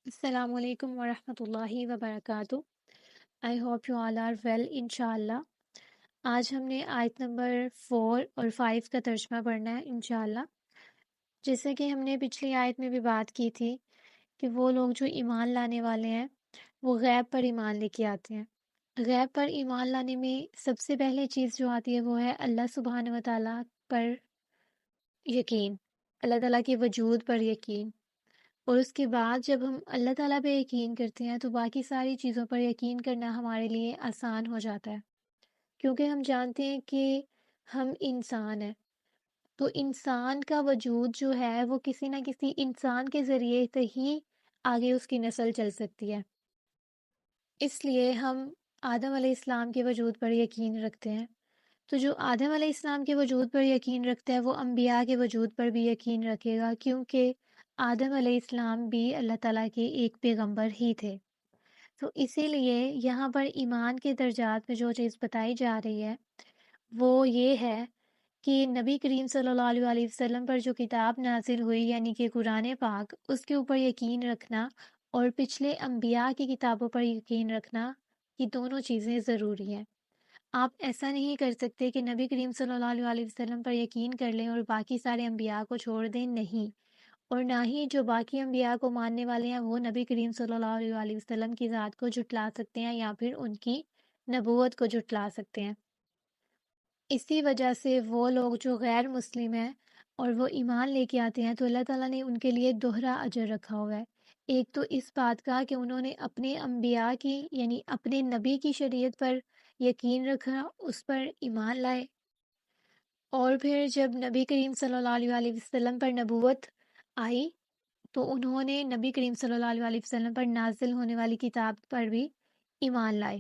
السلام علیکم ورحمۃ اللہ وبرکاتہ۔ I hope you all are well انشاءاللہ۔ آج ہم نے آیت نمبر 4 اور 5 کا ترجمہ پڑھنا ہے انشاءاللہ۔ جیسے کہ ہم نے پچھلی آیت میں بھی بات کی تھی کہ وہ لوگ جو ایمان لانے والے ہیں وہ غیب پر ایمان لے کے آتے ہیں۔ غیب پر ایمان لانے میں سب سے پہلے چیز جو آتی ہے وہ ہے اللہ سبحانہ و تعالیٰ پر یقین، اللہ تعالیٰ کے وجود پر یقین۔ اور اس کے بعد جب ہم اللہ تعالیٰ پہ یقین کرتے ہیں تو باقی ساری چیزوں پر یقین کرنا ہمارے لیے آسان ہو جاتا ہے، کیونکہ ہم جانتے ہیں کہ ہم انسان ہیں، تو انسان کا وجود جو ہے وہ کسی نہ کسی انسان کے ذریعے سے ہی آگے اس کی نسل چل سکتی ہے۔ اس لیے ہم آدم علیہ السلام کے وجود پر یقین رکھتے ہیں۔ تو جو آدم علیہ السلام کے وجود پر یقین رکھتا ہے وہ انبیاء کے وجود پر بھی یقین رکھے گا، کیونکہ آدم علیہ السلام بھی اللہ تعالیٰ کے ایک پیغمبر ہی تھے۔ تو اسی لیے یہاں پر ایمان کے درجات میں جو چیز بتائی جا رہی ہے وہ یہ ہے کہ نبی کریم صلی اللہ علیہ وسلم پر جو کتاب نازل ہوئی یعنی کہ قرآن پاک، اس کے اوپر یقین رکھنا اور پچھلے انبیاء کی کتابوں پر یقین رکھنا، یہ دونوں چیزیں ضروری ہیں۔ آپ ایسا نہیں کر سکتے کہ نبی کریم صلی اللہ علیہ وسلم پر یقین کر لیں اور باقی سارے انبیاء کو چھوڑ دیں، نہیں۔ اور نہ ہی جو باقی انبیاء کو ماننے والے ہیں وہ نبی کریم صلی اللہ علیہ وسلم کی ذات کو جھٹلا سکتے ہیں یا پھر ان کی نبوت کو جھٹلا سکتے ہیں۔ اسی وجہ سے وہ لوگ جو غیر مسلم ہیں اور وہ ایمان لے کے آتے ہیں تو اللہ تعالیٰ نے ان کے لیے دوہرا اجر رکھا ہوا ہے۔ ایک تو اس بات کا کہ انہوں نے اپنے انبیاء کی یعنی اپنے نبی کی شریعت پر یقین رکھا، اس پر ایمان لائے، اور پھر جب نبی کریم صلی اللہ علیہ وسلم پر نبوت آئی تو انہوں نے نبی کریم صلی اللہ علیہ وسلم پر نازل ہونے والی کتاب پر بھی ایمان لائے۔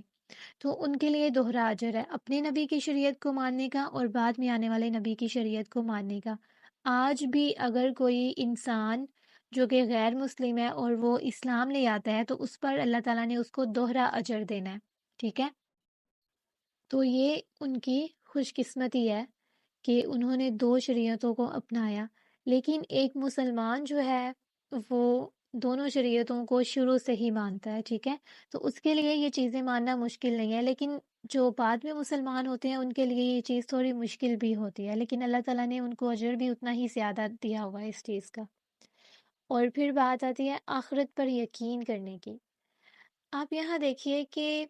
تو ان کے لیے دوہرا اجر ہے، اپنے نبی کی شریعت کو ماننے کا اور بعد میں آنے والے نبی کی شریعت کو ماننے کا۔ آج بھی اگر کوئی انسان جو کہ غیر مسلم ہے اور وہ اسلام لے آتا ہے تو اس پر اللہ تعالیٰ نے اس کو دوہرا اجر دینا ہے، ٹھیک ہے؟ تو یہ ان کی خوش قسمتی ہے کہ انہوں نے دو شریعتوں کو اپنایا۔ لیکن ایک مسلمان جو ہے وہ دونوں شریعتوں کو شروع سے ہی مانتا ہے، ٹھیک ہے؟ تو اس کے لیے یہ چیزیں ماننا مشکل نہیں ہے، لیکن جو بعد میں مسلمان ہوتے ہیں ان کے لیے یہ چیز تھوڑی مشکل بھی ہوتی ہے، لیکن اللہ تعالیٰ نے ان کو اجر بھی اتنا ہی زیادہ دیا ہوا ہے اس چیز کا۔ اور پھر بات آتی ہے آخرت پر یقین کرنے کی۔ آپ یہاں دیکھیے کہ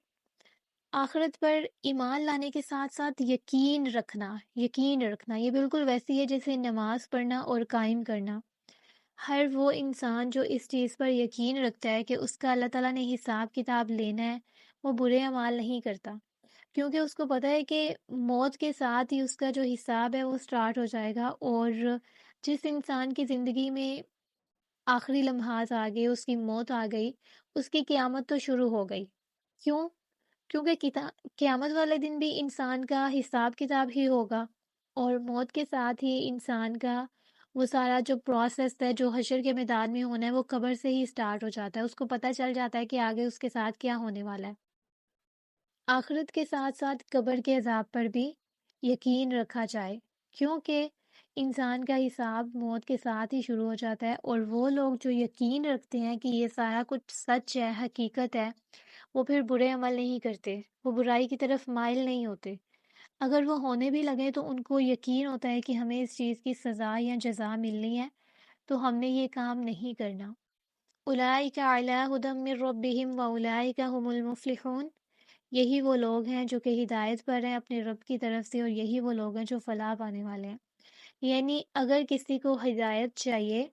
آخرت پر ایمان لانے کے ساتھ ساتھ یقین رکھنا یہ بالکل ویسی ہے جیسے نماز پڑھنا اور قائم کرنا۔ ہر وہ انسان جو اس چیز پر یقین رکھتا ہے کہ اس کا اللہ تعالیٰ نے حساب کتاب لینا ہے، وہ برے اعمال نہیں کرتا، کیونکہ اس کو پتہ ہے کہ موت کے ساتھ ہی اس کا جو حساب ہے وہ سٹارٹ ہو جائے گا۔ اور جس انسان کی زندگی میں آخری لمحات آ گئے، اس کی موت آ گئی، اس کی قیامت تو شروع ہو گئی۔ کیوں؟ کیونکہ قیامت والے دن بھی انسان کا حساب کتاب ہی ہوگا، اور موت کے ساتھ ہی انسان کا وہ سارا جو پروسیس ہے جو حشر کے میدان میں ہونا ہے وہ قبر سے ہی سٹارٹ ہو جاتا ہے، اس کو پتہ چل جاتا ہے کہ آگے اس کے ساتھ کیا ہونے والا ہے۔ آخرت کے ساتھ ساتھ قبر کے عذاب پر بھی یقین رکھا جائے، کیونکہ انسان کا حساب موت کے ساتھ ہی شروع ہو جاتا ہے، اور وہ لوگ جو یقین رکھتے ہیں کہ یہ سارا کچھ سچ ہے، حقیقت ہے، وہ پھر برے عمل نہیں کرتے، وہ برائی کی طرف مائل نہیں ہوتے۔ اگر وہ ہونے بھی لگے تو ان کو یقین ہوتا ہے کہ ہمیں اس چیز کی سزا یا جزا ملنی ہے، تو ہم نے یہ کام نہیں کرنا۔ اولئک علی ھدی من ربہم واولئک ھم المفلحون۔ یہی وہ لوگ ہیں جو کہ ہدایت پر ہیں اپنے رب کی طرف سے، اور یہی وہ لوگ ہیں جو فلاح پانے والے ہیں۔ یعنی اگر کسی کو ہدایت چاہیے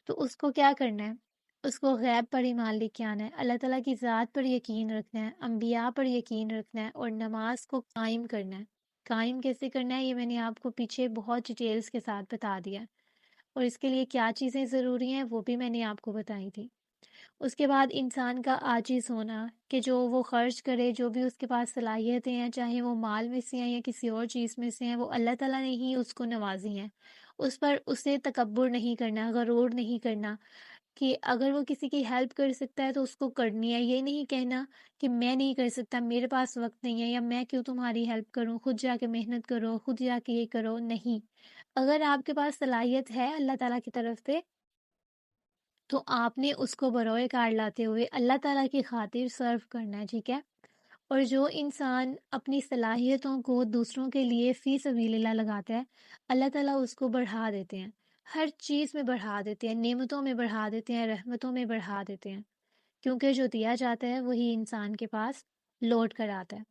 تو اس کو کیا کرنا ہے؟ اس کو غیب پر ایمان لے کے آنا ہے، اللہ تعالیٰ کی ذات پر یقین رکھنا ہے، انبیاء پر یقین رکھنا ہے، اور نماز کو قائم کرنا ہے۔ قائم کیسے کرنا ہے یہ میں نے آپ کو پیچھے بہت ڈیٹیلز کے ساتھ بتا دیا، اور اس کے لیے کیا چیزیں ضروری ہیں وہ بھی میں نے آپ کو بتائی تھی۔ اس کے بعد انسان کا عاجز ہونا، کہ جو وہ خرچ کرے، جو بھی اس کے پاس صلاحیتیں ہیں، چاہے وہ مال میں سے ہیں یا کسی اور چیز میں سے ہیں، وہ اللہ تعالیٰ نے ہی اس کو نوازی ہیں، اس پر اسے تکبر نہیں کرنا، غرور نہیں کرنا، کہ اگر وہ کسی کی ہیلپ کر سکتا ہے تو اس کو کرنی ہے، یہ نہیں کہنا کہ میں نہیں کر سکتا، میرے پاس وقت نہیں ہے، یا میں کیوں تمہاری ہیلپ کروں، خود جا کے محنت کرو، خود جا کے یہ کرو۔ نہیں، اگر آپ کے پاس صلاحیت ہے اللہ تعالیٰ کی طرف سے تو آپ نے اس کو بروئے کار لاتے ہوئے اللہ تعالیٰ کی خاطر سرو کرنا ہے، ٹھیک ہے؟ اور جو انسان اپنی صلاحیتوں کو دوسروں کے لیے فی سبیل اللہ لگاتا ہے، اللہ تعالیٰ اس کو بڑھا دیتے ہیں، ہر چیز میں بڑھا دیتے ہیں، نعمتوں میں بڑھا دیتے ہیں، رحمتوں میں بڑھا دیتے ہیں، کیونکہ جو دیا جاتا ہے وہی انسان کے پاس لوٹ کر آتا ہے۔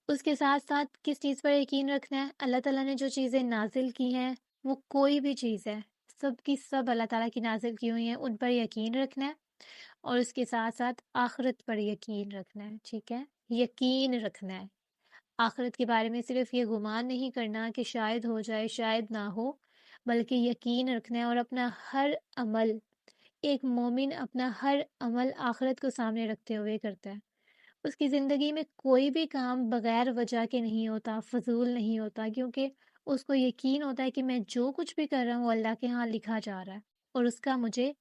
اس کے ساتھ ساتھ کس چیز پر یقین رکھنا ہے؟ اللہ تعالیٰ نے جو چیزیں نازل کی ہیں، وہ کوئی بھی چیز ہے، سب کی سب اللہ تعالیٰ کی نازل کی ہوئی ہیں، ان پر یقین رکھنا ہے، اور اس کے ساتھ ساتھ آخرت پر یقین رکھنا ہے، ٹھیک ہے؟ یقین رکھنا ہے آخرت کے بارے میں، صرف یہ گمان نہیں کرنا کہ شاید ہو جائے شاید نہ ہو، بلکہ یقین رکھنا ہے، اور اپنا ہر عمل، ایک مومن اپنا ہر عمل آخرت کو سامنے رکھتے ہوئے کرتا ہے۔ اس کی زندگی میں کوئی بھی کام بغیر وجہ کے نہیں ہوتا، فضول نہیں ہوتا، کیونکہ اس کو یقین ہوتا ہے کہ میں جو کچھ بھی کر رہا ہوں اللہ کے ہاں لکھا جا رہا ہے، اور اس کا مجھے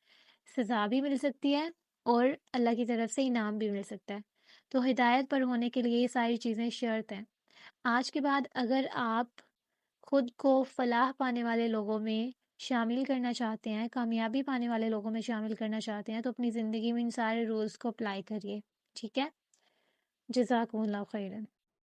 سزا بھی مل سکتی ہے اور اللہ کی طرف سے انعام بھی مل سکتا ہے۔ تو ہدایت پر ہونے کے لیے یہ ساری چیزیں شرط ہیں۔ آج کے بعد اگر آپ خود کو فلاح پانے والے لوگوں میں شامل کرنا چاہتے ہیں، کامیابی پانے والے لوگوں میں شامل کرنا چاہتے ہیں، تو اپنی زندگی میں ان سارے رولز کو اپلائی کریے، ٹھیک ہے؟ جزاکم اللہ خیرن۔